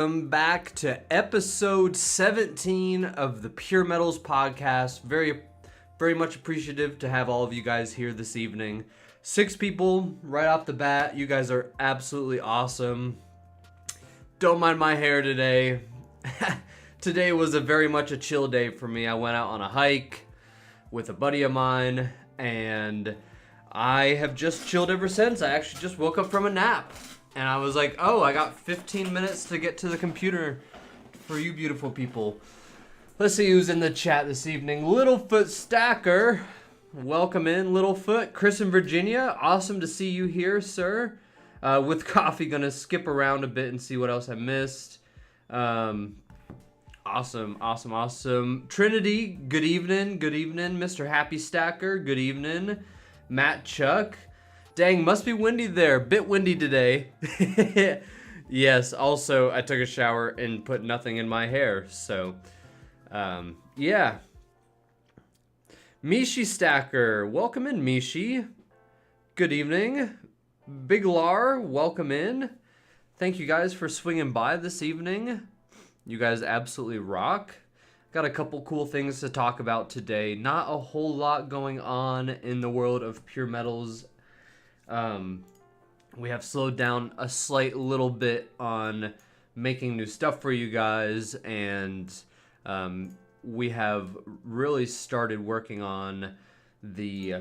Welcome back to episode 17 of the PeerMetals Podcast. Very much appreciative to have all of you guys here this evening. 6 people right off the bat. You guys are absolutely awesome. Don't mind my hair today. Today was very much a chill day for me. I went out on a hike with a buddy of mine, and I have just chilled ever since. I actually just woke up from a nap. And I was like, oh, I got 15 minutes to get to the computer for you beautiful people. Let's see who's in the chat this evening. Littlefoot Stacker. Welcome in, Littlefoot. Chris in Virginia. Awesome to see you here, sir. With coffee, gonna skip around a bit and see what else I missed. Awesome. Trinity, good evening. Good evening. Mr. Happy Stacker, good evening. Matt Chuck. Dang, must be windy there. Bit windy today. Yes, also, I took a shower and put nothing in my hair. So, yeah. Mishi Stacker. Welcome in, Mishi. Good evening. Big Lar, welcome in. Thank you guys for swinging by this evening. You guys absolutely rock. Got a couple cool things to talk about today. Not a whole lot going on in the world of PeerMetals. We have slowed down a slight little bit on making new stuff for you guys, and we have really started working on the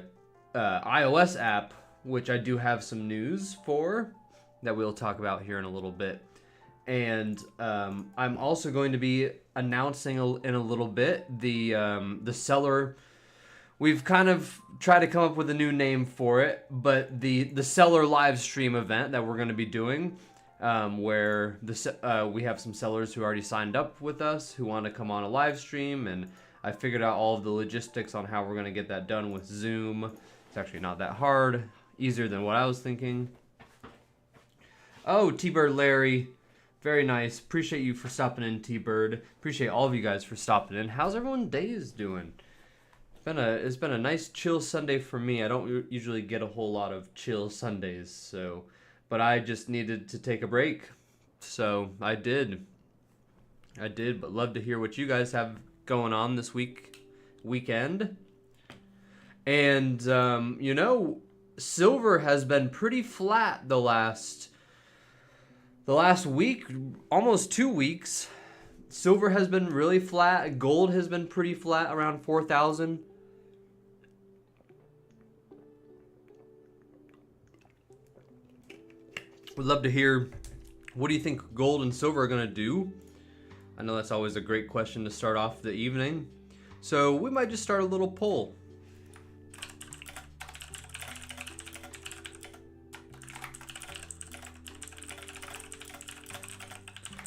iOS app, which I do have some news for that we'll talk about here in a little bit. And I'm also going to be announcing in a little bit the seller. We've kind of tried to come up with a new name for it, but the seller live stream event that we're going to be doing, where we have some sellers who already signed up with us who want to come on a live stream, and I figured out all of the logistics on how we're going to get that done with Zoom. It's actually not that hard, easier than what I was thinking. Oh, T-Bird Larry, very nice. Appreciate you for stopping in, T-Bird. Appreciate all of you guys for stopping in. How's everyone's days doing? It's been a nice chill Sunday for me. I don't usually get a whole lot of chill Sundays, but I just needed to take a break, so I did, but love to hear what you guys have going on this weekend. And silver has been pretty flat the last week, almost 2 weeks. Silver has been really flat. Gold has been pretty flat, around 4,000. Would love to hear, what do you think gold and silver are going to do? I know that's always a great question to start off the evening. So we might just start a little poll.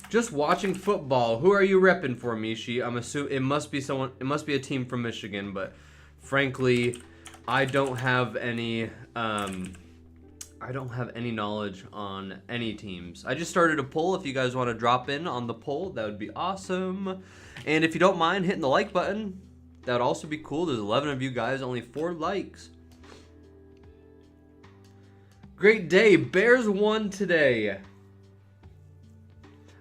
Just watching football. Who are you repping for, Mishi? I'm assuming it must be someone. It must be a team from Michigan, but frankly, I don't have any. I don't have any knowledge on any teams. I just started a poll. If you guys want to drop in on the poll, that would be awesome. And if you don't mind hitting the like button, that would also be cool. There's 11 of you guys, only 4 likes. Great day. Bears won today.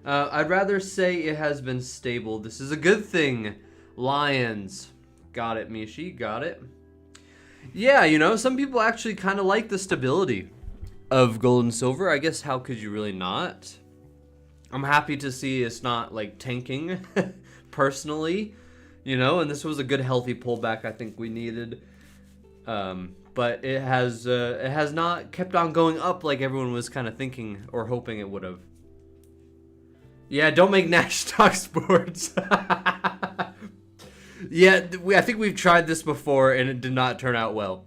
I'd rather say it has been stable. This is a good thing. Lions. Got it, Mishi. Got it. Yeah, some people actually kind of like the stability of gold and silver. I guess how could you really not? I'm happy to see it's not like tanking personally, and this was a good healthy pullback I think we needed. But it has not kept on going up like everyone was kind of thinking or hoping it would have. Yeah, don't make Nash talk sports. Yeah, I think we've tried this before and it did not turn out well.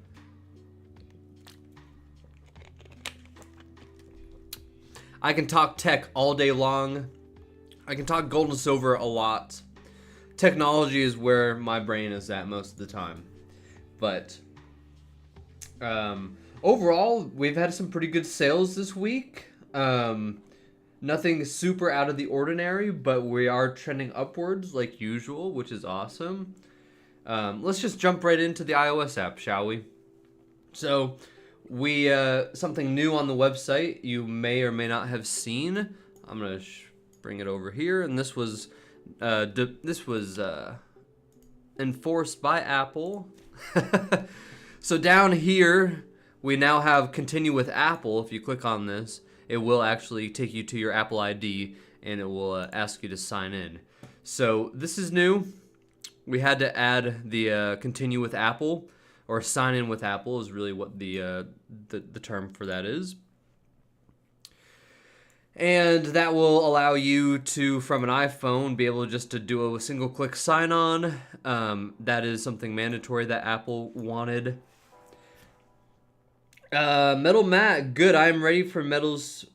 I can talk tech all day long. I can talk gold and silver a lot. Technology is where my brain is at most of the time. But overall, we've had some pretty good sales this week. Nothing super out of the ordinary, but we are trending upwards like usual, which is awesome. Let's just jump right into the iOS app, shall we? So something new on the website you may or may not have seen. I'm going to bring it over here. And this was enforced by Apple. So down here, we now have continue with Apple. If you click on this, it will actually take you to your Apple ID, and it will ask you to sign in. So this is new. We had to add the continue with Apple, or sign in with Apple is really what the term for that is. And that will allow you to, from an iPhone, be able just to do a single click sign on. That is something mandatory that Apple wanted. Metal Matt, good. I am ready for Metals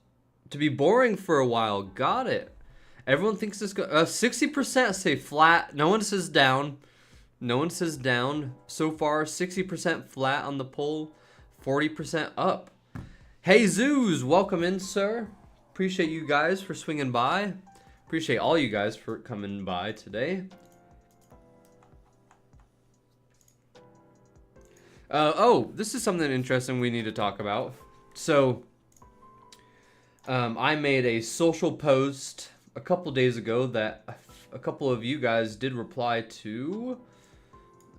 to be boring for a while. Got it. Everyone thinks this 60% say flat. No one says down. No one says down. So far, 60% flat on the poll, 40% up. Hey Zoos, welcome in, sir. Appreciate you guys for swinging by. Appreciate all you guys for coming by today. This is something interesting we need to talk about. So, I made a social post a couple days ago that a couple of you guys did reply to.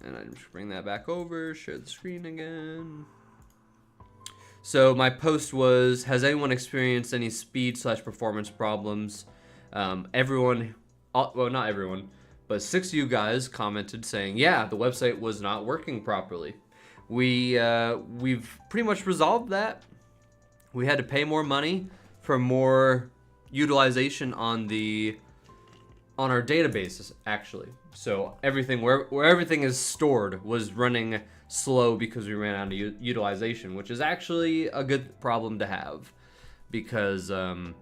And I just bring that back over, share the screen again. So my post was, has anyone experienced any speed/performance problems? Everyone, well, not everyone, but 6 of you guys commented saying, yeah, the website was not working properly. We've pretty much resolved that. We had to pay more money for more utilization on our databases, actually. So everything where everything is stored was running slow because we ran out of utilization, which is actually a good problem to have, because the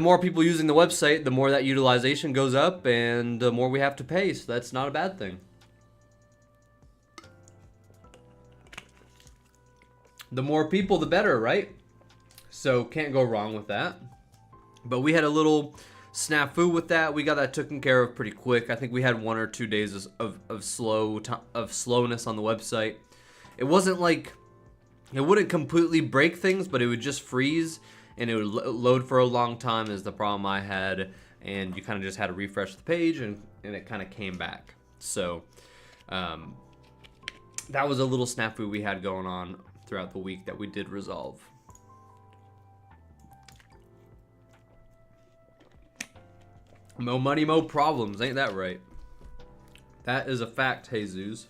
more people using the website, the more that utilization goes up, and the more we have to pay. So that's not a bad thing. The more people, the better, right? So can't go wrong with that. But we had a little snafu with that. We got that taken care of pretty quick. I think we had 1 or 2 days of slowness on the website. It wasn't like it wouldn't completely break things, but it would just freeze and it would load for a long time is the problem I had, and you kind of just had to refresh the page and it kind of came back. So that was a little snafu we had going on throughout the week that we did resolve. Mo money, mo problems. Ain't that right? That is a fact, Jesus.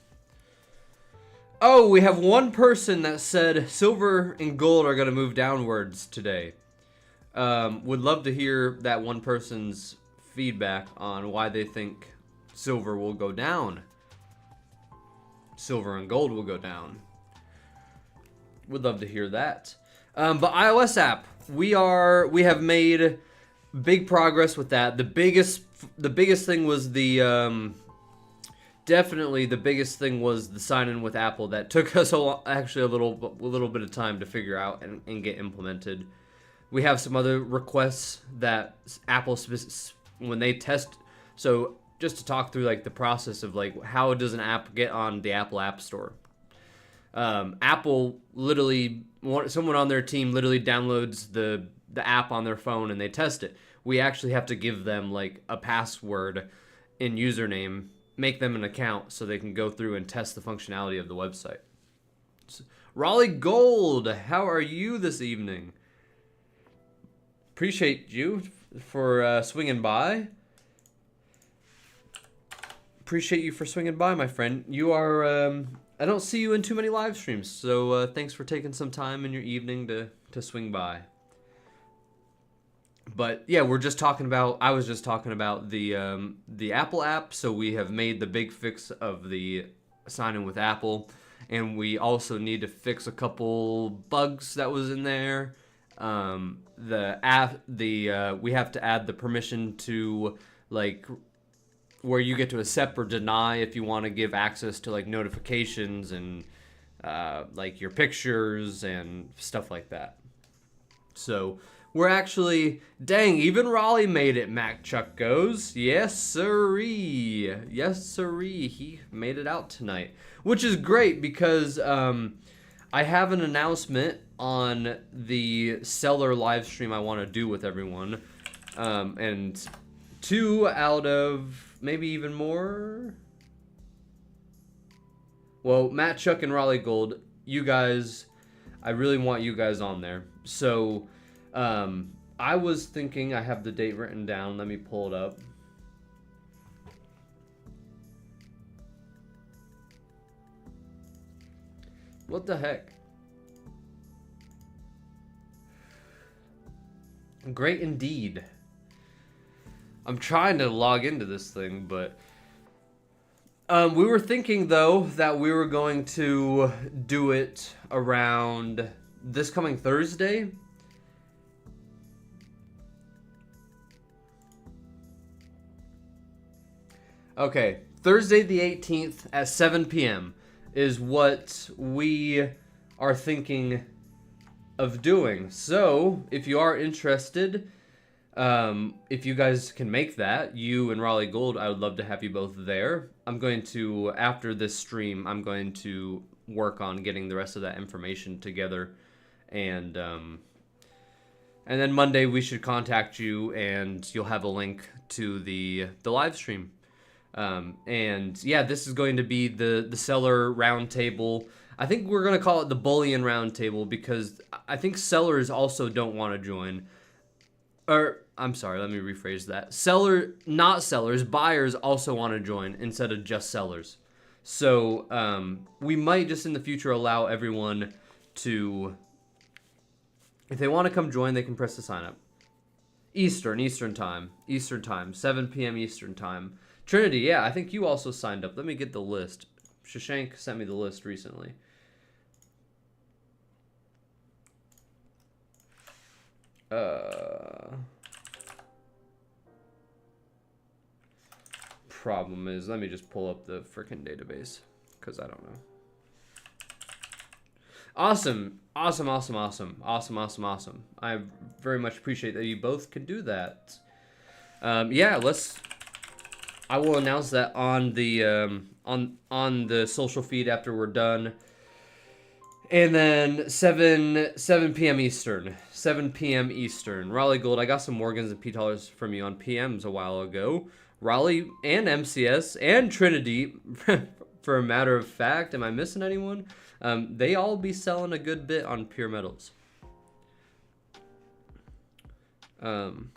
Oh, we have one person that said silver and gold are going to move downwards today. Would love to hear that one person's feedback on why they think silver will go down. Silver and gold will go down. Would love to hear that. But iOS app, we have made big progress with that. The biggest thing was definitely the biggest thing was the sign in with Apple that took us a little bit of time to figure out and get implemented. We have some other requests that Apple, when they test. So just to talk through like the process of like how does an app get on the Apple App Store? Apple literally, someone on their team literally downloads the app on their phone and they test it. We actually have to give them like a password and username, make them an account so they can go through and test the functionality of the website. So, Raleigh Gold, how are you this evening? Appreciate you for swinging by. Appreciate you for swinging by, my friend. You are, I don't see you in too many live streams, so thanks for taking some time in your evening to swing by. But yeah, I was just talking about the Apple app. So we have made the big fix of the sign in with Apple, and we also need to fix a couple bugs that was in there. The app, we have to add the permission to like where you get to accept or deny if you want to give access to like notifications and like your pictures and stuff like that. So we're actually, dang, even Raleigh made it, Mac Chuck goes. Yes, sirree. Yes, sirree. He made it out tonight, which is great because I have an announcement on the seller live stream I want to do with everyone. And 2 out of maybe even more. Well, Matt, Chuck, and Raleigh Gold, you guys, I really want you guys on there. So, I was thinking, I have the date written down. Let me pull it up. What the heck? Great indeed. I'm trying to log into this thing, but we were thinking though that we were going to do it around this coming Thursday. Okay, Thursday the 18th at 7 p.m. is what we are thinking of doing. So, if you are interested, if you guys can make that, you and Raleigh Gold, I would love to have you both there. I'm going to, after this stream, I'm going to work on getting the rest of that information together. And then Monday we should contact you and you'll have a link to the live stream. And yeah, this is going to be the seller roundtable. I think we're going to call it the bullion roundtable because I think sellers also don't want to join. Or, I'm sorry, let me rephrase that. Not sellers, buyers also want to join instead of just sellers. So, we might just in the future allow everyone to, if they want to come join, they can press the sign up. Eastern time, 7 p.m. Eastern time. Trinity, yeah, I think you also signed up. Let me get the list. Shashank sent me the list recently. Problem is, let me just pull up the frickin' database, because I don't know. Awesome. I very much appreciate that you both can do that. Yeah, I will announce that on the on the social feed after we're done. And then 7 p.m. Eastern. 7 p.m. Eastern. Raleigh Gold, I got some Morgans and P-Dollars from you on PMs a while ago. Raleigh and MCS and Trinity, for a matter of fact, am I missing anyone? They all be selling a good bit on PeerMetals. Trying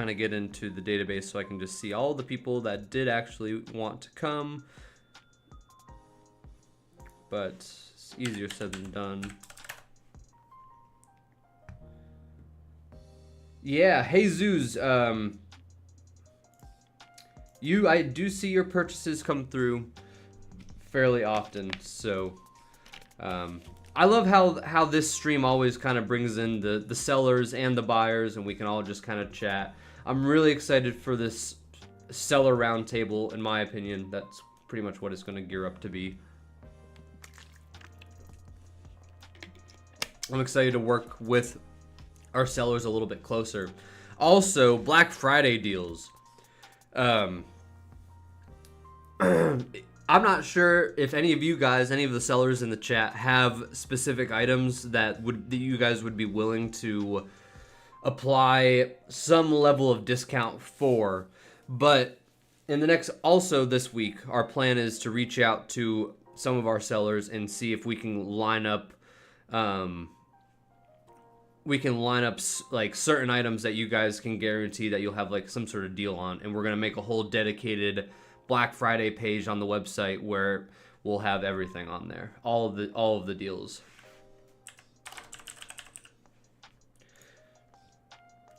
to get into the database so I can just see all the people that did actually want to come. But it's easier said than done. Yeah, Jesus, I do see your purchases come through fairly often, so I love how this stream always kind of brings in the sellers and the buyers, and we can all just kind of chat. I'm really excited for this seller roundtable. In my opinion, that's pretty much what it's going to gear up to be. I'm excited to work with our sellers a little bit closer. Also, Black Friday deals. I'm not sure if any of you guys, any of the sellers in the chat, have specific items that you guys would be willing to apply some level of discount for. But in the next, also this week, our plan is to reach out to some of our sellers and see if we can line up like certain items that you guys can guarantee that you'll have like some sort of deal on, and we're going to make a whole dedicated Black Friday page on the website where we'll have everything on there, all of the deals.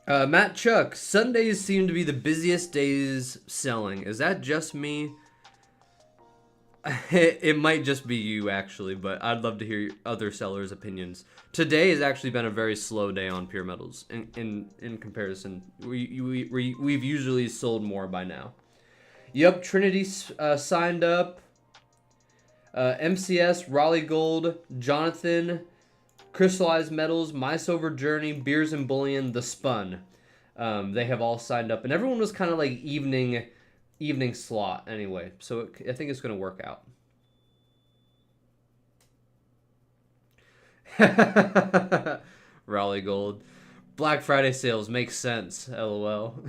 Matt Chuck, Sundays seem to be the busiest days selling. Is that just me? It might just be you, actually, but I'd love to hear other sellers' opinions. Today has actually been a very slow day on PeerMetals in comparison. We've usually sold more by now. Yep, Trinity signed up. MCS, Raleigh Gold, Jonathan, Crystallized Metals, My Silver Journey, Beers and Bullion, The Spun. They have all signed up, and everyone was kind of like evening slot anyway, so I think it's going to work out. Raleigh Gold. Black Friday sales makes sense. LOL.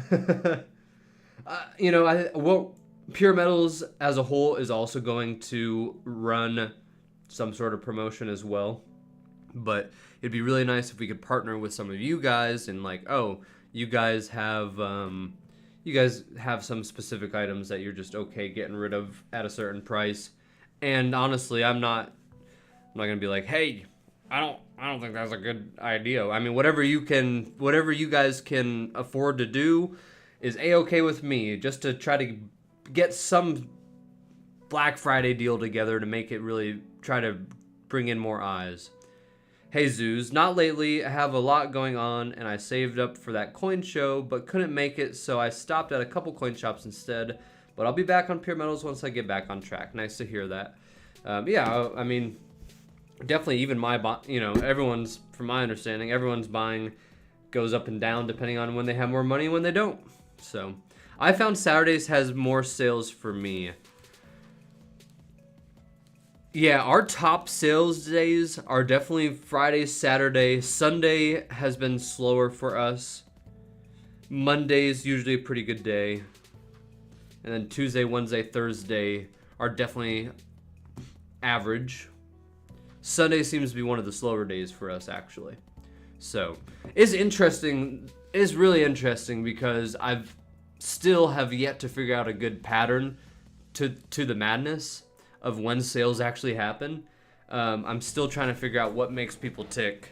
PeerMetals as a whole is also going to run some sort of promotion as well. But it'd be really nice if we could partner with some of you guys and you guys have some specific items that you're just okay getting rid of at a certain price. And honestly, I'm not gonna be like, hey, I don't think that's a good idea. I mean, whatever you guys can afford to do is A-okay with me, just to try to get some Black Friday deal together to make it really try to bring in more eyes. Hey Zoos, not lately. I have a lot going on and I saved up for that coin show but couldn't make it, so I stopped at a couple coin shops instead. But I'll be back on PeerMetals once I get back on track. Nice to hear that. I mean, definitely even everyone's, from my understanding, everyone's buying goes up and down depending on when they have more money and when they don't. So I found Saturdays has more sales for me. Yeah, our top sales days are definitely Friday, Saturday. Sunday has been slower for us. Monday's usually a pretty good day. And then Tuesday, Wednesday, Thursday are definitely average. Sunday seems to be one of the slower days for us, actually. So, it's interesting. It's really interesting because I've still have yet to figure out a good pattern to the madness of when sales actually happen. I'm still trying to figure out what makes people tick.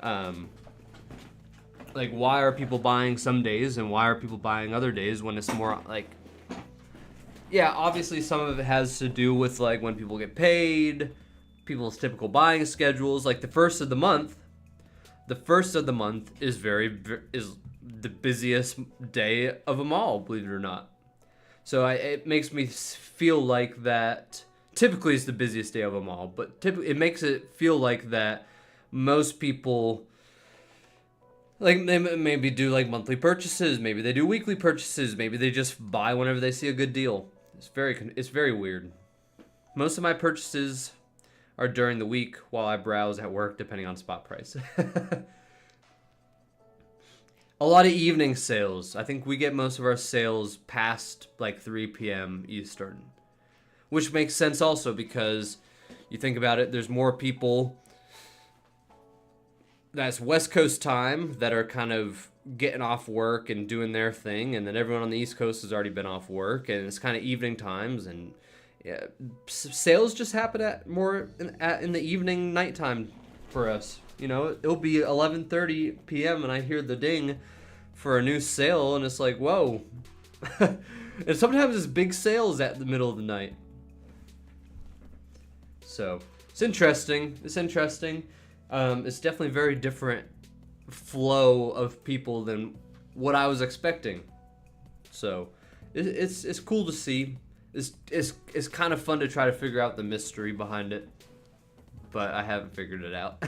Like, why are people buying some days and why are people buying other days when it's more like... Yeah, obviously some of it has to do with like when people get paid, people's typical buying schedules. Like the first of the month is is the busiest day of them all, believe it or not. So it makes me feel like that. Typically, it's the busiest day of them all, but typically it makes it feel like that most people, like, they maybe do like monthly purchases, maybe they do weekly purchases, maybe they just buy whenever they see a good deal. It's very weird. Most of my purchases are during the week while I browse at work, depending on spot price. A lot of evening sales. I think we get most of our sales past like 3 p.m. Eastern. Which makes sense also because you think about it, there's more people that's West Coast time that are kind of getting off work and doing their thing, and then everyone on the East Coast has already been off work, and it's kind of evening times, and yeah, sales just happen in the evening, nighttime for us. You know, it'll be 11:30 p.m. and I hear the ding for a new sale, and it's like, whoa. And sometimes it's big sales at the middle of the night. So it's interesting. It's definitely very different flow of people than what I was expecting. So it's cool to see. It's kind of fun to try to figure out the mystery behind it, but I haven't figured it out.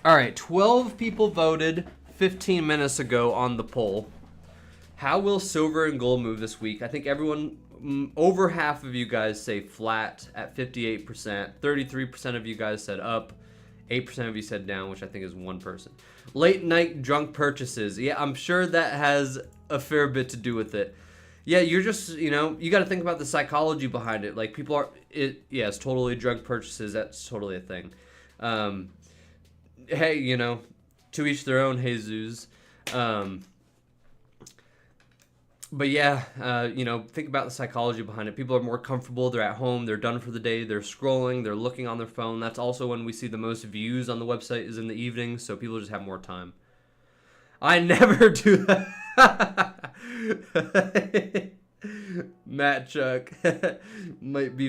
All right, 12 people voted 15 minutes ago on the poll. How will silver and gold move this week? I think everyone, over half of you guys say flat at 58%. 33% of you guys said up. 8% of you said down, which I think is one person. Late night drunk purchases. Yeah, I'm sure that has a fair bit to do with it. Yeah, you're just, you got to think about the psychology behind it. Like, people are, it's totally drunk purchases. That's totally a thing. Hey, to each their own, Jesus. But yeah, think about the psychology behind it. People are more comfortable. They're at home. They're done for the day. They're scrolling. They're looking on their phone. That's also when we see the most views on the website is in the evening. So people just have more time. I never do that. Matt Chuck might be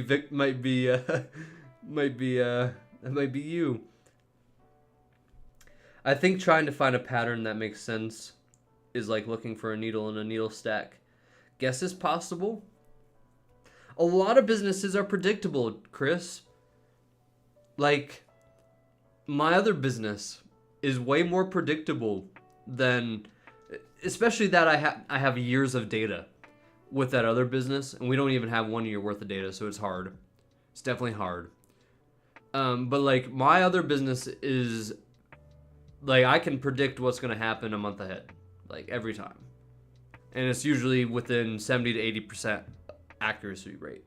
you. I think trying to find a pattern that makes sense is like looking for a needle in a needle stack. Guess is possible. A lot of businesses are predictable, Chris. Like, my other business is way more predictable than, especially that I have years of data with that other business, and we don't even have 1 year worth of data, so it's hard. It's definitely hard. But like my other business is like I can predict what's going to happen a month ahead, like every time. And it's usually within 70 to 80% accuracy rate.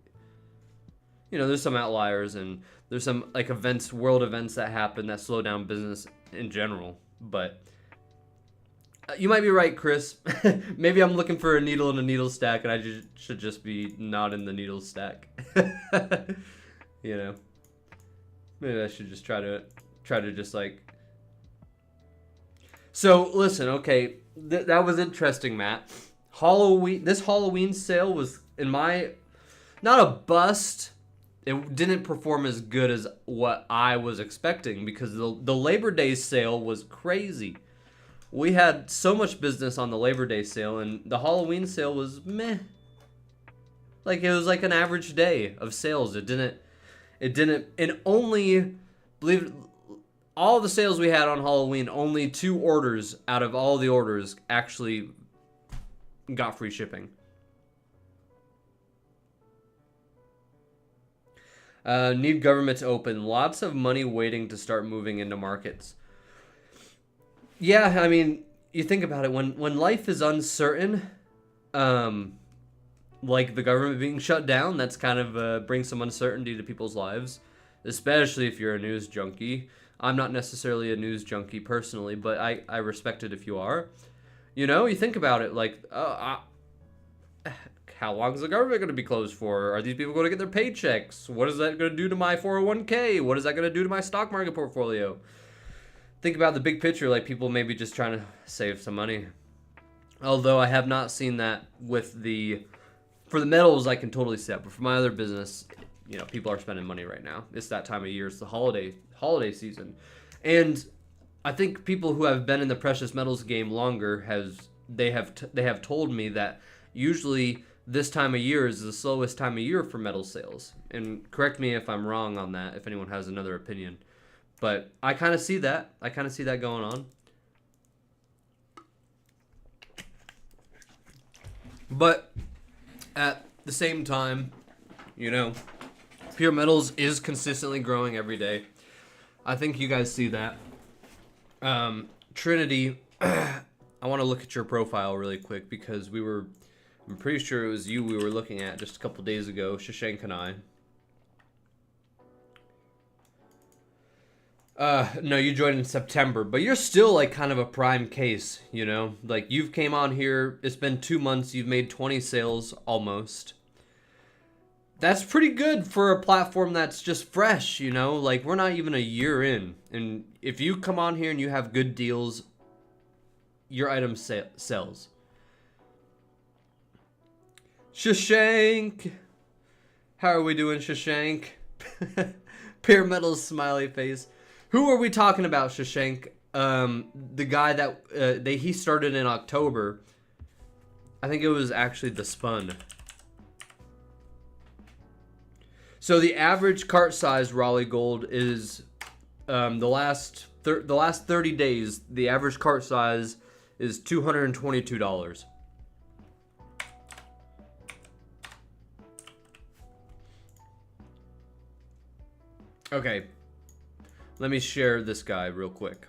You know, there's some outliers and there's some like events, world events that happen that slow down business in general. But you might be right, Chris. Maybe I'm looking for a needle in a needle stack and I should just be not in the needle stack. You know, maybe I should just try to just like. So listen, okay, that was interesting, Matt. This Halloween sale was not a bust. It didn't perform as good as what I was expecting because the Labor Day sale was crazy. We had so much business on the Labor Day sale, and the Halloween sale was meh. Like it was like an average day of sales. And only, believe it, all the sales we had on Halloween, only 2 orders out of all the orders actually got free shipping. Need government to open. Lots of money waiting to start moving into markets. Yeah, I mean, you think about it. When life is uncertain, like the government being shut down, that's kind of brings some uncertainty to people's lives, especially if you're a news junkie. I'm not necessarily a news junkie personally, but I respect it if you are. You know, you think about it, like, how long is the government going to be closed for? Are these people going to get their paychecks? What is that going to do to my 401k? What is that going to do to my stock market portfolio? Think about the big picture, like people maybe just trying to save some money. Although I have not seen that for the metals, I can totally see that. But for my other business, you know, people are spending money right now. It's that time of year. It's the holiday season. And I think people who have been in the precious metals game longer they have told me that usually this time of year is the slowest time of year for metal sales. And correct me if I'm wrong on that, if anyone has another opinion. But I kind of see that. I kind of see that going on. But at the same time, you know, PeerMetals is consistently growing every day. I think you guys see that. Trinity, I want to look at your profile really quick because I'm pretty sure it was you we were looking at just a couple days ago, Shashank and I. No, you joined in September, but you're still like kind of a prime case, you know? Like you've came on here, it's been 2 months, you've made 20 sales almost. That's pretty good for a platform that's just fresh, you know? Like we're not even a year in. And if you come on here and you have good deals, your item sells. Shashank! How are we doing, Shashank? PeerMetals smiley face. Who are we talking about, Shashank? The guy that he started in October. I think it was actually the Spun. So the average cart size Raleigh Gold is the last 30 days. The average cart size is $222. Okay. Let me share this guy real quick.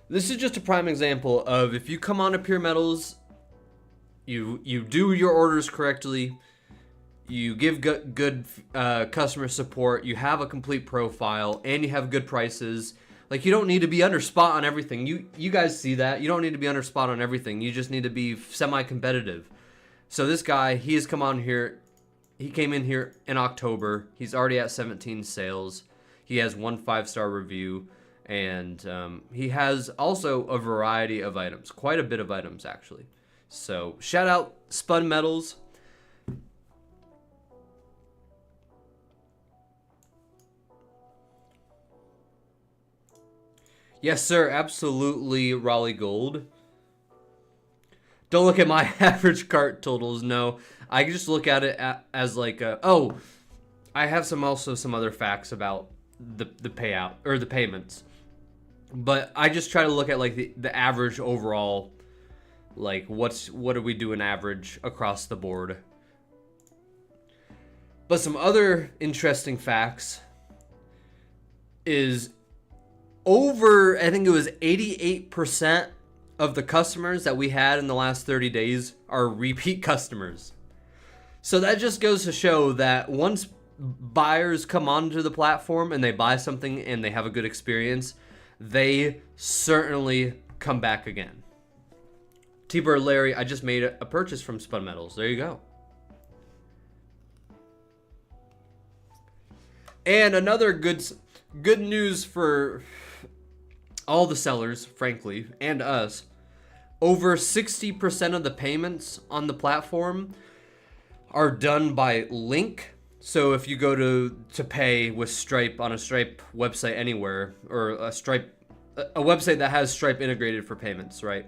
This is just a prime example of if you come on to PeerMetals, you do your orders correctly, you give good customer support, you have a complete profile, and you have good prices. Like you don't need to be under spot on everything. You guys see that. You don't need to be under spot on everything. You just need to be semi-competitive. So this guy, he has come on here. He came in here in October. He's already at 17 sales. He has 1 5-star review, and he has also a variety of items, quite a bit of items actually. So shout out Spun Metals. Yes, sir, absolutely, Raleigh Gold. Don't look at my average cart totals. No, I just look at it as like I have some other facts about the payout or the payments, but I just try to look at like the average overall, like what are we doing average across the board. But some other interesting facts. is over, I think it was 88% of the customers that we had in the last 30 days are repeat customers. So that just goes to show that once buyers come onto the platform and they buy something and they have a good experience, they certainly come back again. T-Bird Larry, I just made a purchase from Spun Metals. There you go. And another good news for all the sellers, frankly, and us. Over 60% of the payments on the platform are done by link. So if you go to pay with Stripe on a Stripe website anywhere, or a website that has Stripe integrated for payments, right?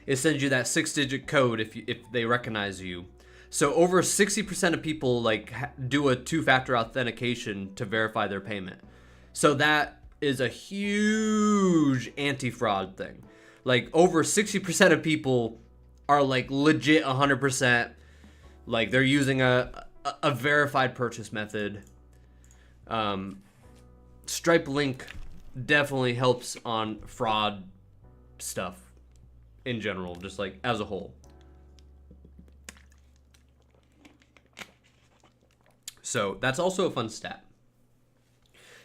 It sends you that 6-digit code if they recognize you. So over 60% of people do a 2-factor authentication to verify their payment. So that is a huge anti-fraud thing. Like over 60% of people are like legit 100%. Like they're using a verified purchase method. Stripe Link definitely helps on fraud stuff in general, just like as a whole. So that's also a fun stat.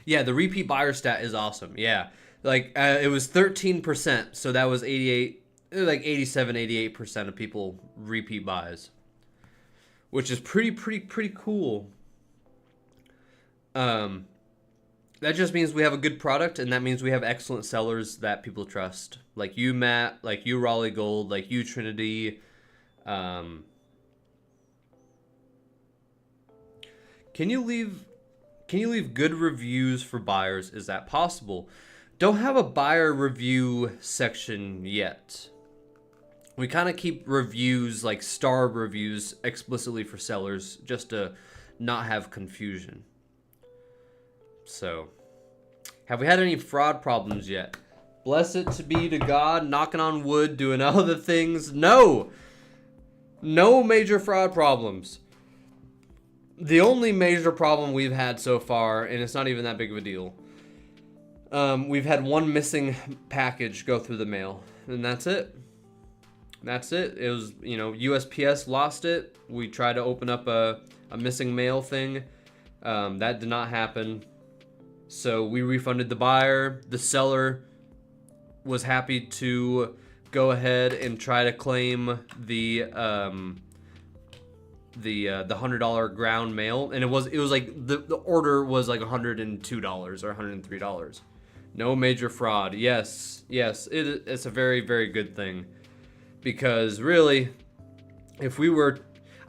Yeah, the repeat buyer stat is awesome. Yeah, it was 13%, so that was 87, 88% of people repeat buys, which is pretty cool. That just means we have a good product, and that means we have excellent sellers that people trust, like you, Matt, like you, Raleigh Gold, like you, Trinity. Can you leave good reviews for buyers? Is that possible? Don't have a buyer review section yet. We kind of keep reviews, like star reviews, explicitly for sellers, just to not have confusion. So, have we had any fraud problems yet? Blessed to be to God, knocking on wood, doing other things. No major fraud problems. The only major problem we've had so far, and it's not even that big of a deal, we've had one missing package go through the mail, and that's it. It was, USPS lost it. We tried to open up a missing mail thing. That did not happen. So we refunded the buyer. The seller was happy to go ahead and try to claim the $100 ground mail, and it was like the order was like $102 or $103. No major fraud. Yes, it's a very, very good thing, because really, I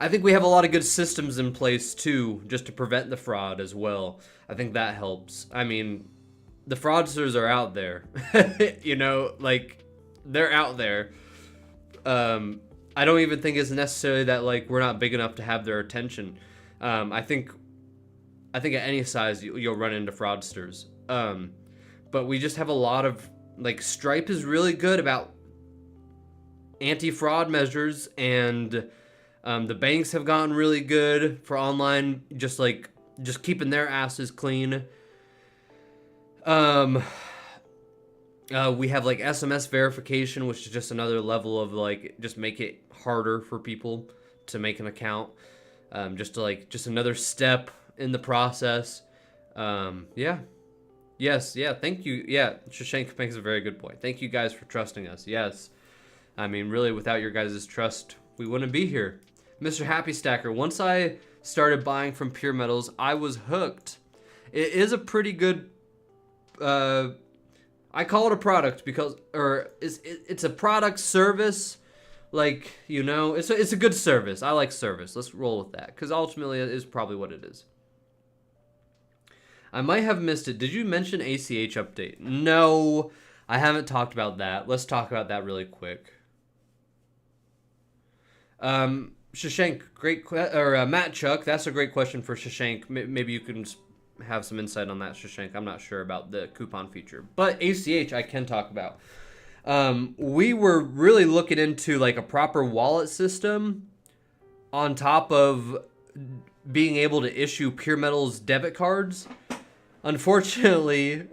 think we have a lot of good systems in place too, just to prevent the fraud as well. I think that helps. I mean, the fraudsters are out there, they're out there. I don't even think it's necessarily that we're not big enough to have their attention. I think at any size you'll run into fraudsters. But we just have a lot of Stripe is really good about anti-fraud measures, and the banks have gotten really good for online, just keeping their asses clean. We have SMS verification, which is just another level of just make it harder for people to make an account. Just another step in the process. Yes, thank you. Yeah, Shashank makes a very good point. Thank you guys for trusting us. Yes. I mean, really, without your guys' trust, we wouldn't be here. Mr. Happy Stacker, once I started buying from PeerMetals, I was hooked. It is a pretty good, I call it a product it's a product service. It's a good service. I like service. Let's roll with that, because ultimately it is probably what it is. I might have missed it. Did you mention ACH update? No, I haven't talked about that. Let's talk about that really quick. Shashank, Matt Chuck, that's a great question for Shashank. Maybe you can have some insight on that, Shashank. I'm not sure about the coupon feature, but ACH I can talk about. We were really looking into a proper wallet system on top of being able to issue PeerMetals debit cards. Unfortunately,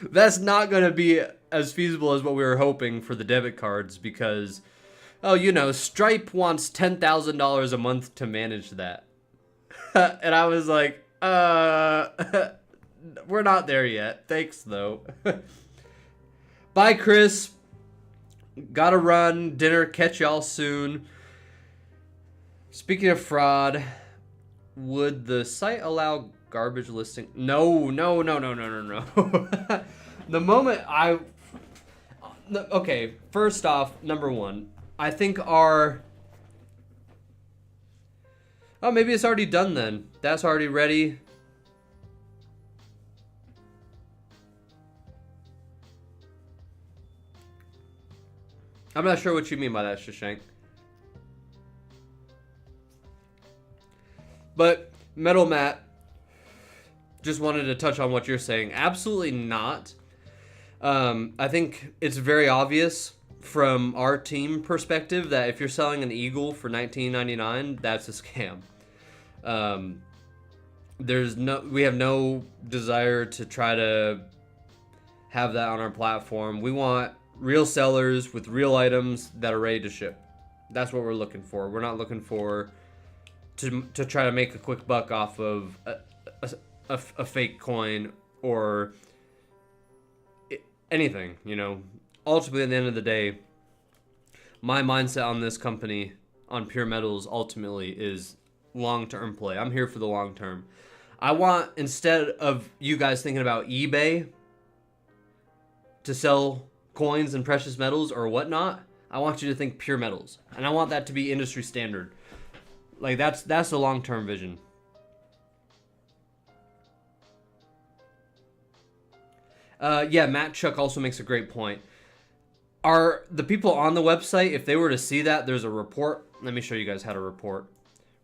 that's not going to be as feasible as what we were hoping for the debit cards because, Stripe wants $10,000 a month to manage that. And I was like, we're not there yet. Thanks, though. Bye, Chris. Gotta run. Dinner. Catch y'all soon. Speaking of fraud, would the site allow garbage listing? No. The moment okay, first off, number one, I think oh, maybe it's already done then. That's already ready. I'm not sure what you mean by that, Shashank. But Metal Matt, just wanted to touch on what you're saying. Absolutely not. I think it's very obvious from our team perspective that if you're selling an Eagle for $19.99, that's a scam. We have no desire to try to have that on our platform. We want real sellers with real items that are ready to ship. That's what we're looking for. We're not looking for to try to make a quick buck off of a fake coin or anything, Ultimately, at the end of the day, my mindset on this company, on PeerMetals, ultimately is long-term play. I'm here for the long term. I want, instead of you guys thinking about eBay to sell coins and precious metals or whatnot, I want you to think PeerMetals. And I want that to be industry standard. Like, that's the long-term vision. Matt Chuck also makes a great point. Are the people on the website, if they were to see that, there's a report. Let me show you guys how to report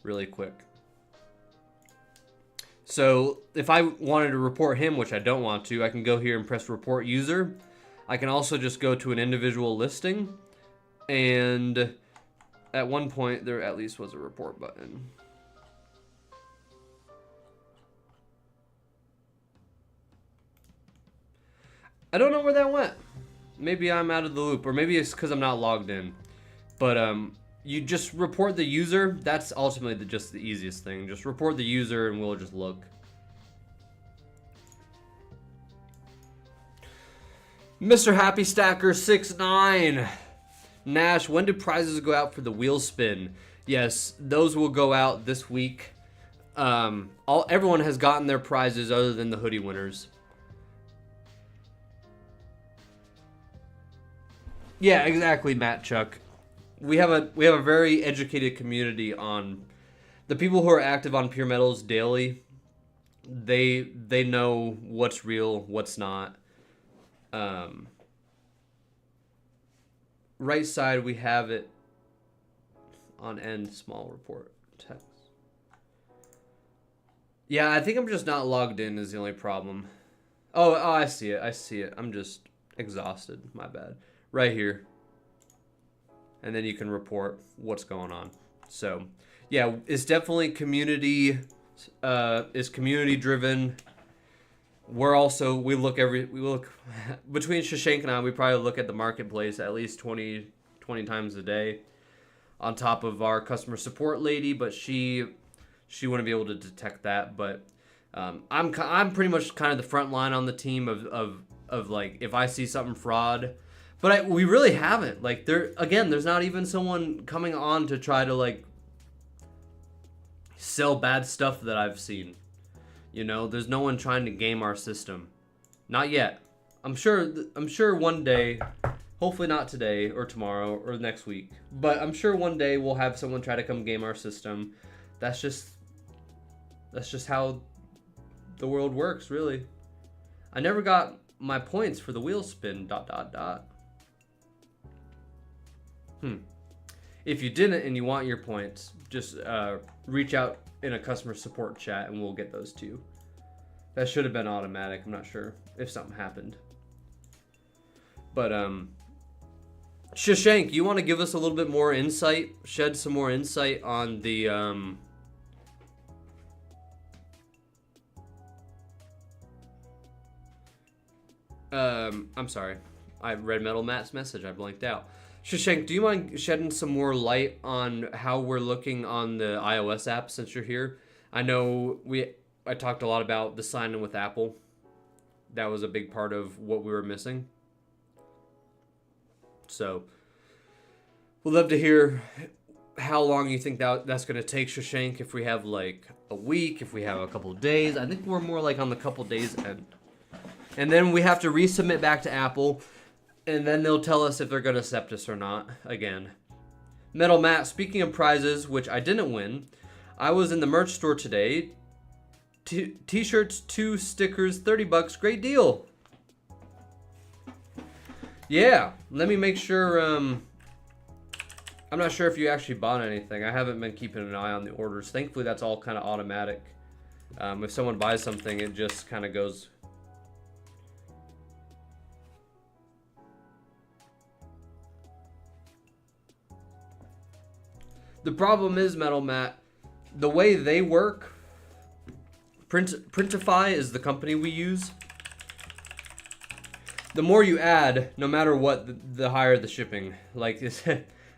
really quick. So if I wanted to report him, which I don't want to, I can go here and press report user. I can also just go to an individual listing, and at one point there at least was a report button. I don't know where that went. Maybe I'm out of the loop, or maybe it's because I'm not logged in. But you just report the user. That's ultimately just the easiest thing. Just report the user and we'll just look. Mr. Happy Stacker 69. Nash, when do prizes go out for the wheel spin? Yes, those will go out this week. Everyone has gotten their prizes other than the hoodie winners. Yeah, exactly, Matt Chuck. We have a very educated community on the people who are active on PeerMetals daily. They know what's real, what's not. Right side, we have it on end, small report text. Yeah, I think I'm just not logged in is the only problem. Oh, I see it. I'm just exhausted. My bad. Right here. And then you can report what's going on. So, yeah, it's definitely community driven. We look between Shashank and I, we probably look at the marketplace at least 20 times a day on top of our customer support lady, but she wouldn't be able to detect that. But I'm pretty much kind of the front line on the team of like, if I see something fraud, but we really haven't. Like, there's not even someone coming on to try to like sell bad stuff that I've seen. There's no one trying to game our system. Not yet. I'm sure one day, hopefully not today or tomorrow or next week, but I'm sure one day we'll have someone try to come game our system. That's just how the world works, really. I never got my points for the wheel spin, ... If you didn't and you want your points, just reach out in a customer support chat and we'll get those to you. That should have been automatic. I'm not sure if something happened. But Shashank, you want to give us a little bit more insight, shed some more insight on the I'm sorry. I read Metal Matt's message. I blanked out. Shashank, do you mind shedding some more light on how we're looking on the iOS app since you're here? I know I talked a lot about the sign-in with Apple. That was a big part of what we were missing. So, we'd love to hear how long you think that's going to take, Shashank, if we have like a week, if we have a couple of days. I think we're more like on the couple days end. And then we have to resubmit back to Apple, and then they'll tell us if they're going to accept us or not again. Metal Matt, speaking of prizes, which I didn't win, I was in the merch store today. T-shirts, 2 stickers, $30. Great deal. Yeah, let me make sure. I'm not sure if you actually bought anything. I haven't been keeping an eye on the orders. Thankfully, that's all kind of automatic. If someone buys something, it just kind of goes. The problem is, Metal Matt, the way they work, Printify is the company we use. The more you add, no matter what, the higher the shipping. Like,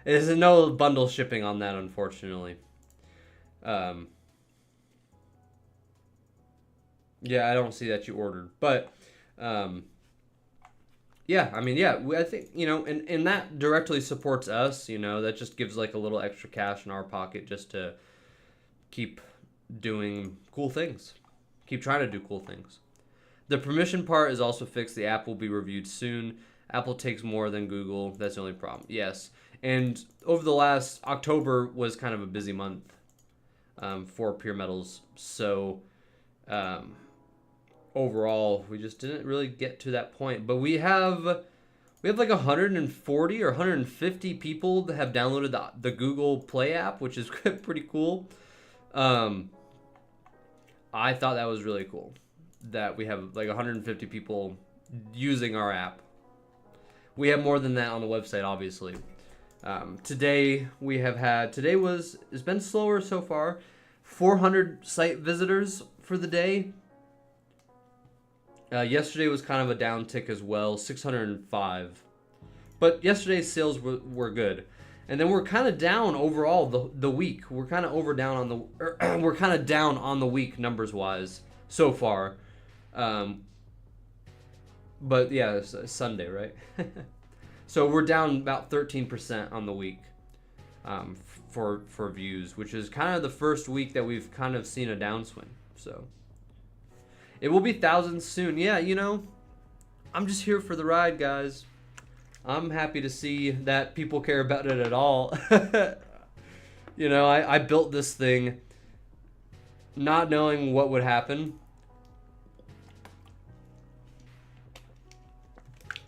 there's no bundle shipping on that, unfortunately. Yeah, I don't see that you ordered. But, yeah, I mean, yeah, I think, and that directly supports us, that just gives like a little extra cash in our pocket just to keep doing cool things. Keep trying to do cool things. The permission part is also fixed. The app will be reviewed soon. Apple takes more than Google. That's the only problem. Yes. And over the last, October was kind of a busy month for PeerMetals. So, overall, we just didn't really get to that point. But we have like 140 or 150 people that have downloaded the Google Play app, which is pretty cool. I thought that was really cool that we have like 150 people using our app. We have more than that on the website, obviously. Today it's been slower so far. 400 site visitors for the day. Yesterday was kind of a down tick as well, 605. But yesterday's sales were good. And then we're kind of down overall the week. We're kind of we're kind of down on the week numbers wise so far. But yeah, it's Sunday, right? So we're down about 13% on the week for views, which is kind of the first week that we've kind of seen a downswing. So it will be thousands soon. Yeah, I'm just here for the ride, guys. I'm happy to see that people care about it at all. I built this thing not knowing what would happen.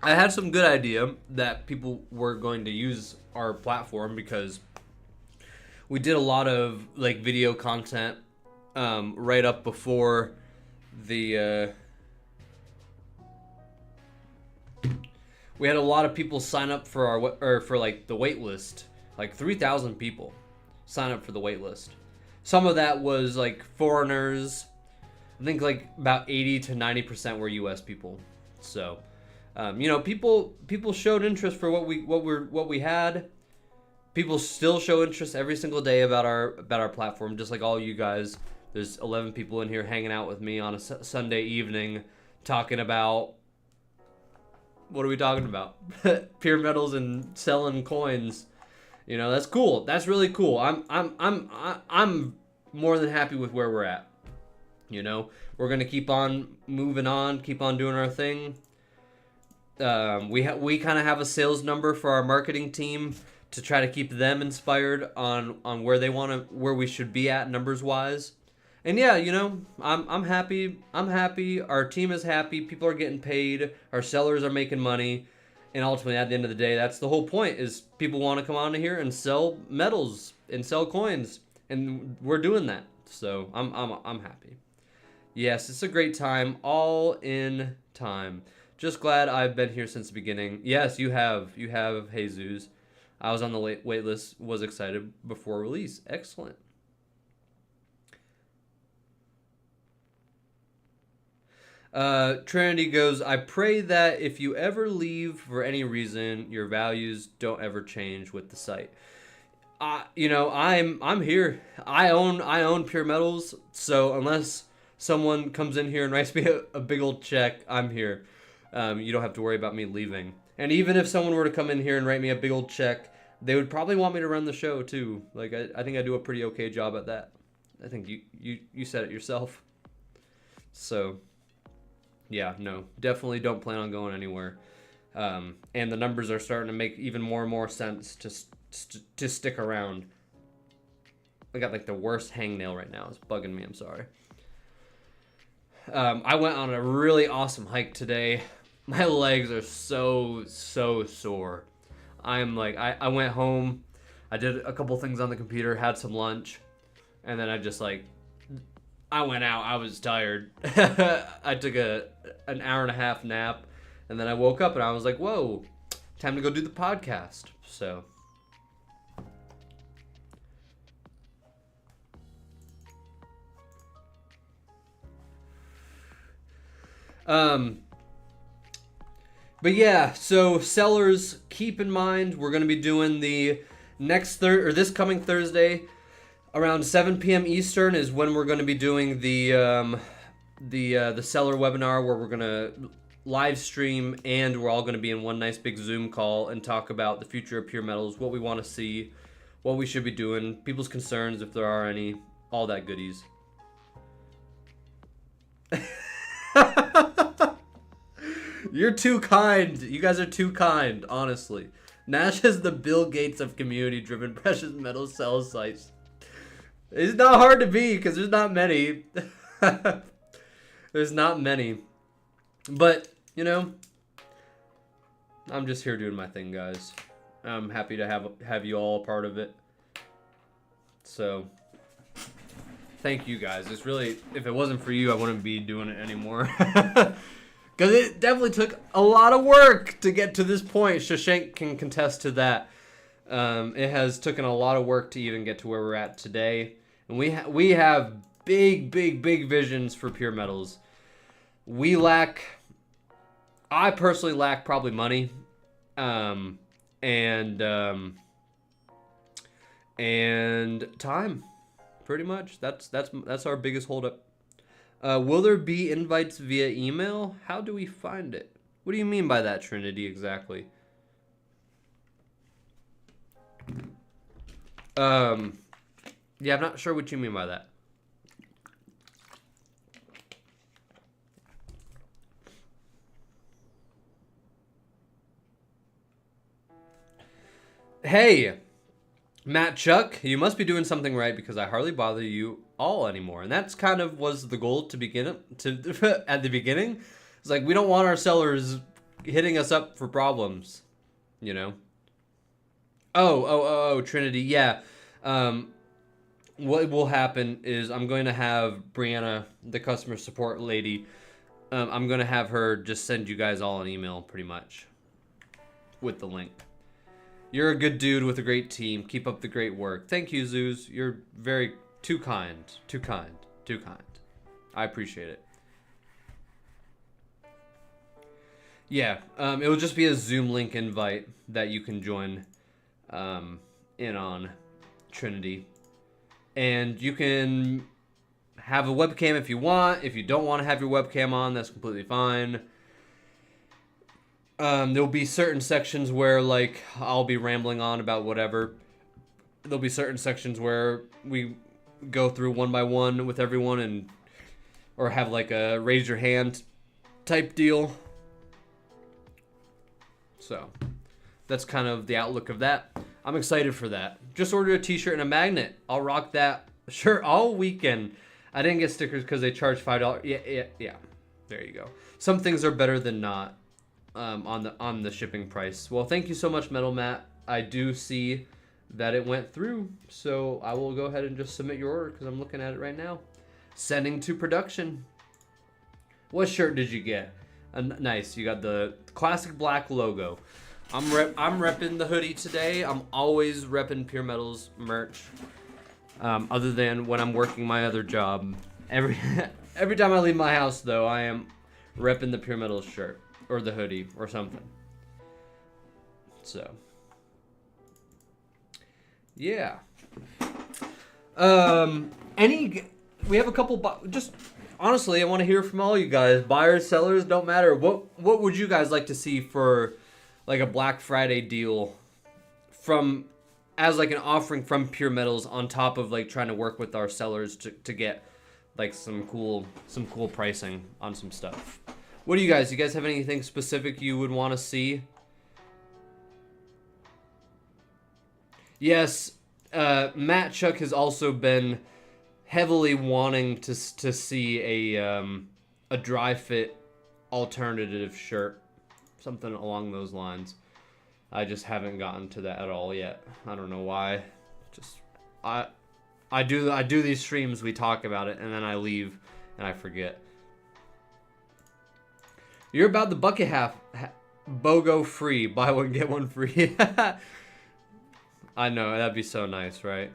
I had some good idea that people were going to use our platform because we did a lot of like video content right up before the we had a lot of people sign up for the wait list. Like 3,000 people sign up for the wait list. Some of that was like foreigners. I think like about 80 to 90% were US people. So people showed interest for what we had. People still show interest every single day about our platform, just like all you guys. There's 11 people in here hanging out with me on a Sunday evening, talking about what are we talking about? PeerMetals and selling coins. That's cool. That's really cool. I'm more than happy with where we're at. We're gonna keep on moving on, keep on doing our thing. We kind of have a sales number for our marketing team to try to keep them inspired on where we should be at numbers wise. And yeah, I'm happy. I'm happy. Our team is happy. People are getting paid. Our sellers are making money. And ultimately, at the end of the day, that's the whole point: is people want to come on here and sell metals and sell coins, and we're doing that. So I'm happy. Yes, it's a great time. All in time. Just glad I've been here since the beginning. Yes, you have. You have, Jesus. I was on the wait list. Was excited before release. Excellent. Trinity goes, I pray that if you ever leave for any reason, your values don't ever change with the site. I'm here. I own PeerMetals, so unless someone comes in here and writes me a big old check, I'm here. You don't have to worry about me leaving. And even if someone were to come in here and write me a big old check, they would probably want me to run the show too. Like I think I do a pretty okay job at that. I think you said it yourself. So, yeah, no, definitely don't plan on going anywhere. And the numbers are starting to make even more and more sense to stick around. I got like the worst hangnail right now. It's bugging me. I'm sorry. I went on a really awesome hike today. My legs are so sore. I'm like, I went home. I did a couple things on the computer, had some lunch, and then I went out. I was tired. I took an hour and a half nap, and then I woke up and I was like, whoa, time to go do the podcast. So. But yeah, so sellers, keep in mind, we're going to be doing the this coming Thursday around 7 p.m. Eastern is when we're going to be doing the seller webinar, where we're going to live stream and we're all going to be in one nice big Zoom call and talk about the future of PeerMetals, what we want to see, what we should be doing, people's concerns if there are any, all that goodies. You're too kind. You guys are too kind, honestly. Nash is the Bill Gates of community-driven precious metal sales sites. It's not hard to be because there's not many. There's not many. But, I'm just here doing my thing, guys. I'm happy to have you all a part of it. So, thank you guys. It's really, if it wasn't for you, I wouldn't be doing it anymore. Because it definitely took a lot of work to get to this point. Shashank can contest to that. It has taken a lot of work to even get to where we're at today. And we have big visions for PeerMetals. I personally lack probably money. And time. Pretty much. That's our biggest holdup. Will there be invites via email? How do we find it? What do you mean by that, Trinity, exactly? Yeah, I'm not sure what you mean by that. Hey, Matt Chuck, you must be doing something right because I hardly bother you all anymore. And that's kind of was the goal to begin at the beginning. It's like we don't want our sellers hitting us up for problems, Oh, Trinity, yeah. What will happen is I'm going to have Brianna, the customer support lady, I'm going to have her just send you guys all an email pretty much with the link. You're a good dude with a great team. Keep up the great work. Thank you, Zeus. You're too kind. I appreciate it. Yeah, it will just be a Zoom link invite that you can join in on, Trinity. And you can have a webcam if you want. If you don't want to have your webcam on, that's completely fine. There'll be certain sections where, like, I'll be rambling on about whatever. There'll be certain sections where we go through one by one with everyone or have, like, a raise your hand type deal. So, that's kind of the outlook of that. I'm excited for that. Just ordered a t-shirt and a magnet. I'll rock that shirt all weekend. I didn't get stickers because they charge $5. Yeah. There you go. Some things are better than not. On the shipping price. Well, thank you so much, Metal Matt. I do see that it went through, so I will go ahead and just submit your order because I'm looking at it right now. Sending to production. What shirt did you get? Nice. You got the classic black logo. I'm repping the hoodie today. I'm always repping PeerMetals merch. Other than when I'm working my other job. Every time I leave my house, though, I am repping the PeerMetals shirt or the hoodie or something. So, yeah. We have a couple. Just honestly, I want to hear from all you guys. Buyers, sellers, don't matter. What would you guys like to see for like a Black Friday deal as like an offering from PeerMetals on top of like trying to work with our sellers to get like some cool pricing on some stuff. What do you guys have anything specific you would want to see? Yes, Matt Chuck has also been heavily wanting to see a dry fit alternative shirt, something along those lines. I just haven't gotten to that at all yet. I don't know why. Just I do these streams, we talk about it, and then I leave and I forget. You're about the bucket half BOGO free, buy one get one free. I know, that'd be so nice, right?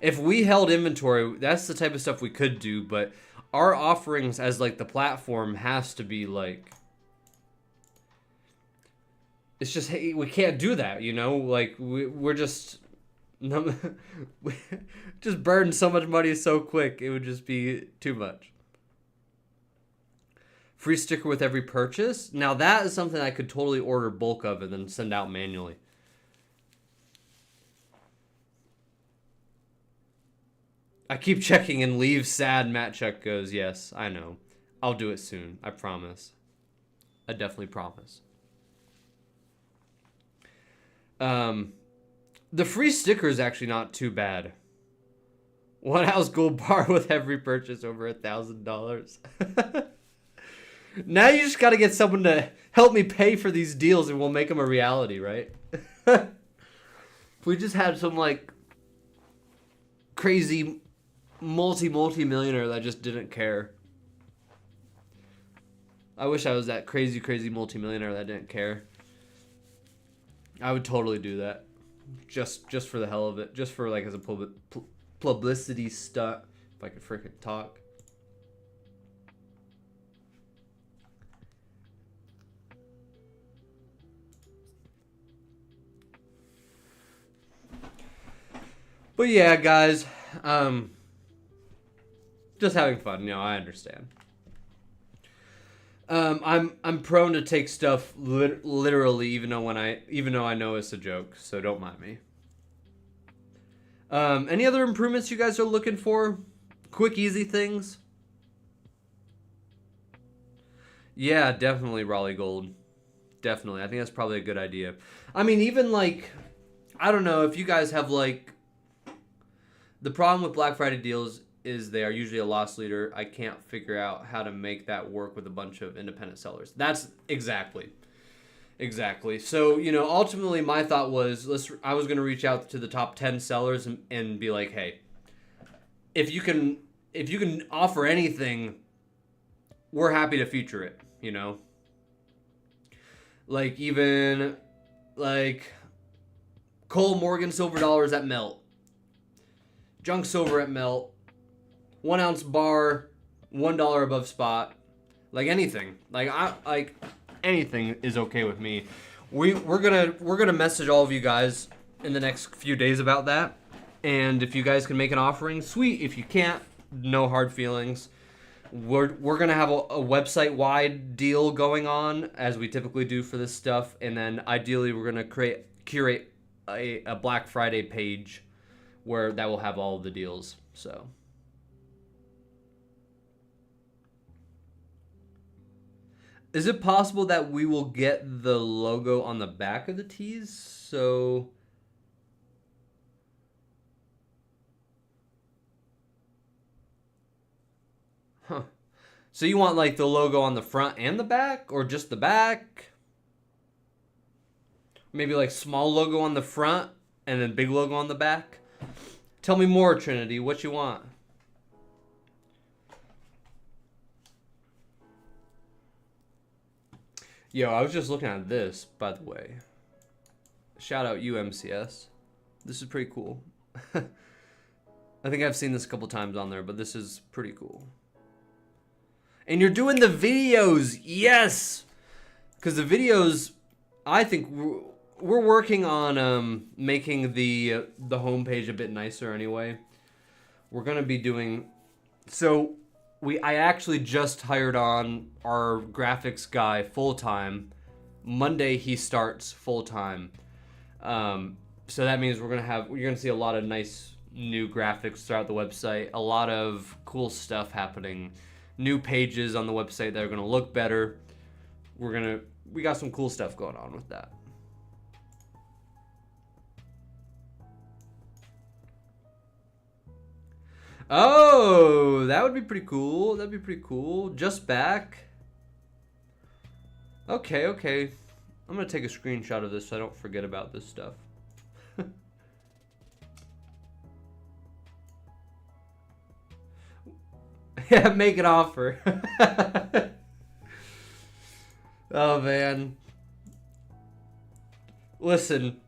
If we held inventory, that's the type of stuff we could do, but our offerings as like the platform has to be like, it's just, hey, we can't do that, you know? Like we're just we just burn so much money so quick, it would just be too much. Free sticker with every purchase. Now that is something I could totally order bulk of and then send out manually. I keep checking and leave sad. Matt Chuck goes, yes, I know. I'll do it soon. I promise. I definitely promise. The free sticker is actually not too bad. 1 ounce gold bar with every purchase over $1,000. Now you just got to get someone to help me pay for these deals and we'll make them a reality, right? If we just had some like crazy multi-millionaire that just didn't care. I wish I was that crazy multi-millionaire that didn't care. I would totally do that. Just for the hell of it. Just for like as a publicity stunt. If I could freaking talk. But yeah, guys, just having fun. You know, I understand. I'm prone to take stuff literally, even though I know it's a joke. So don't mind me. Any other improvements you guys are looking for? Quick, easy things. Yeah, definitely Raleigh Gold. Definitely, I think that's probably a good idea. I mean, even like, I don't know if you guys have like. The problem with Black Friday deals is they are usually a loss leader. I can't figure out how to make that work with a bunch of independent sellers. That's exactly. So, you know, ultimately my thought was I was going to reach out to the top 10 sellers and be like, hey, if you can offer anything, we're happy to feature it, you know? Like even like Cole Morgan silver dollars at Melt. Junk silver at Melt, 1 ounce bar, $1 above spot, like anything, like anything is okay with me. We're gonna message all of you guys in the next few days about that, and if you guys can make an offering, sweet. If you can't, no hard feelings. We're gonna have a website wide deal going on as we typically do for this stuff, and then ideally we're gonna curate a Black Friday page where that will have all of the deals. So is it possible that we will get the logo on the back of the tees? So so you want like the logo on the front and the back, or just the back? Maybe like small logo on the front and then big logo on the back? Tell me more, Trinity. What you want? Yo, I was just looking at this, by the way. Shout out UMCS. This is pretty cool. I think I've seen this a couple times on there, but this is pretty cool. And you're doing the videos. Yes. Because the videos, I think we're working on making the homepage a bit nicer anyway. We're going to be doing... So I actually just hired on our graphics guy full-time. Monday he starts full-time. So that means you're gonna see a lot of nice new graphics throughout the website, a lot of cool stuff happening, new pages on the website that are gonna look better. We got some cool stuff going on with that. Oh, that would be pretty cool. That'd be pretty cool. Just back. Okay. I'm gonna take a screenshot of this so I don't forget about this stuff. Yeah, make an offer. Oh man. Listen,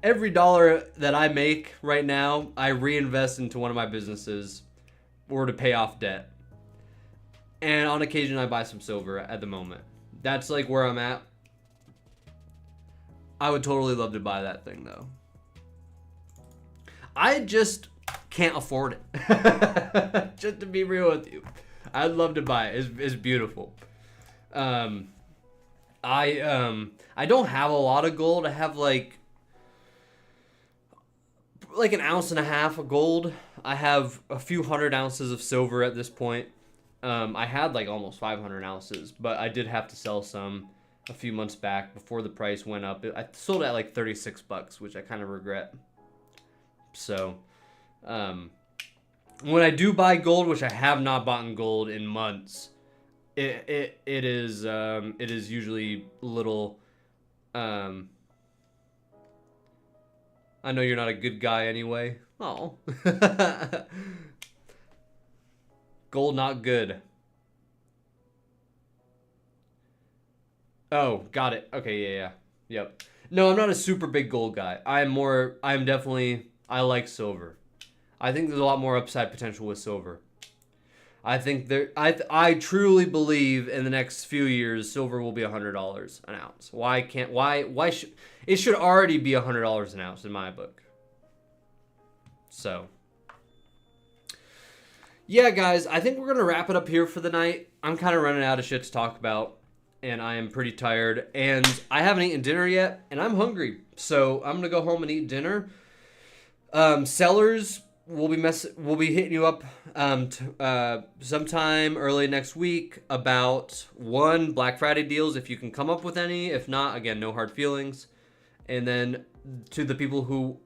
every dollar that I make right now, I reinvest into one of my businesses or to pay off debt. And on occasion I buy some silver at the moment. That's like where I'm at. I would totally love to buy that thing though. I just can't afford it. Just to be real with you. I'd love to buy it. It's beautiful. I don't have a lot of gold. I have like an ounce and a half of gold. I have a few hundred ounces of silver at this point. I had like almost 500 ounces, but I did have to sell some a few months back before the price went up. I sold it at like $36, which I kind of regret. So, when I do buy gold, which I have not bought in gold in months, it is usually little. I know you're not a good guy anyway. Oh, gold not good. Oh, got it. Okay, yeah. Yep. No, I'm not a super big gold guy. I like silver. I think there's a lot more upside potential with silver. I think I truly believe in the next few years silver will be $100 an ounce. It should already be $100 an ounce in my book. So, yeah, guys, I think we're going to wrap it up here for the night. I'm kind of running out of shit to talk about, and I am pretty tired, and I haven't eaten dinner yet, and I'm hungry. So I'm going to go home and eat dinner. Sellers, we'll be hitting you up sometime early next week about Black Friday deals, if you can come up with any. If not, again, no hard feelings. And then to the people who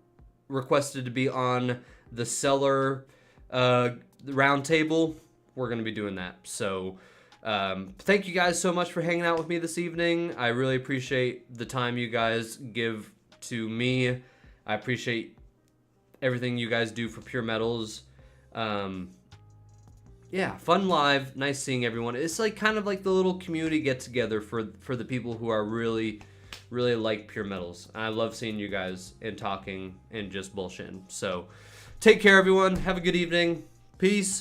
requested to be on the seller roundtable, we're going to be doing that. So thank you guys so much for hanging out with me this evening. I really appreciate the time you guys give to me. I appreciate everything you guys do for PeerMetals. Yeah, fun live, nice seeing everyone. It's like kind of like the little community get together for the people who are really like PeerMetals. I love seeing you guys and talking and just bullshitting. So take care, everyone. Have a good evening. Peace.